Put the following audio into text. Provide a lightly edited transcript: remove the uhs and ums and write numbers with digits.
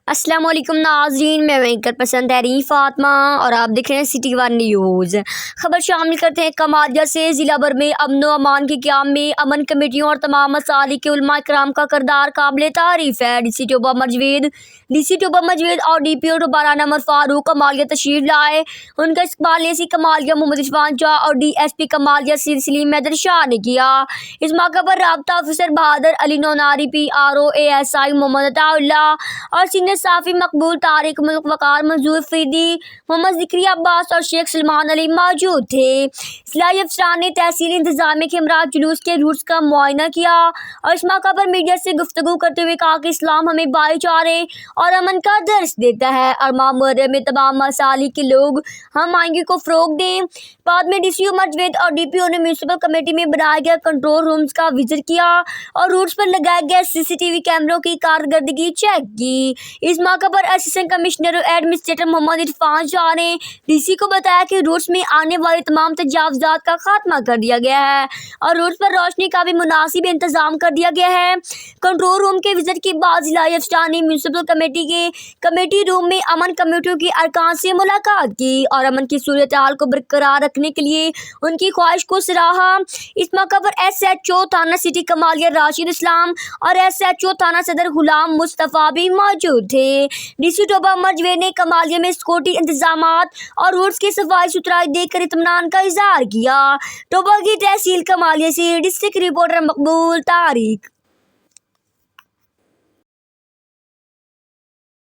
السلام علیکم ناظرین، میں وینکر پسند تحریر فاطمہ اور آپ دیکھ رہے ہیں سٹی ون نیوز۔ خبر شامل کرتے ہیں کمالیہ سے۔ ضلع بھر میں امن و امان کے قیام میں امن کمیٹیوں اور تمام مسالک کے علماء کرام کا کردار قابل تعریف ہے۔ ڈی سی ٹوبہ مجوید اور ڈی پی او ٹوبہ رانا عمر فاروق کمالیہ تشریف لائے۔ ان کا استقبال ایس کمالیہ محمد عثمان شاہ اور ڈی ایس پی کمالیہ سلیم حیدر شاہ نے کیا۔ اس موقع پر رابطہ افسر بہادر علی Nunari, P R O A S I محمد عطا اللہ اور سینئر صحافی مقبول طارق ملک وقار منظور فریدی، محمد ذکری عباس اور شیخ سلمان علی موجود تھے۔ اصلاحی افسران نے تحصیلی انتظامیہ کے ہمراہ جلوس کے روٹس کا معائنہ کیا اور اس موقع پر میڈیا سے گفتگو کرتے ہوئے کہا کہ اسلام ہمیں بھائی چارے اور امن کا درس دیتا ہے اور ماہ محرم میں تمام مسالک کے لوگ ہم آہنگی کو فروغ دیں۔ بعد میں ڈی سی مجوید اور ڈی پی او نے میونسپل کمیٹی میں بنائے گئے کنٹرول رومز کا وزٹ کیا اور روٹس پر لگائے گئے سی سی ٹی وی کیمروں کی کارکردگی چیک کی۔ اس موقع پر اسسٹنٹ کمشنر ایڈمنسٹریٹر محمد عرفان شاہ نے ڈی سی کو بتایا کہ روٹس میں آنے والے تمام تجاوزات کا خاتمہ کر دیا گیا ہے اور روٹس پر روشنی کا بھی مناسب انتظام کر دیا گیا ہے۔ کنٹرول روم کے وزٹ کے بعد ضلعی افسران نے میونسپل کمیٹی کے کمیٹی روم میں امن کمیٹیوں کے ارکان سے ملاقات کی اور امن کی صورتحال کو برقرار رکھنے کے لیے ان کی خواہش کو سراہا۔ اس موقع پر ایس ایچ او تھانہ سٹی کمالیہ راشد اسلام اور ایس ایچ او تھانہ صدر غلام مصطفیٰ بھی موجود تھے۔ ڈی سی ٹوبہ مجوید نے کمالیہ میں سیکورٹی انتظامات اور روڈز کی صفائی ستھرائی دیکھ کر اطمینان کا اظہار کیا۔ ٹوبہ کی تحصیل کمالیہ سے ڈسٹرکٹ رپورٹر مقبول طارق۔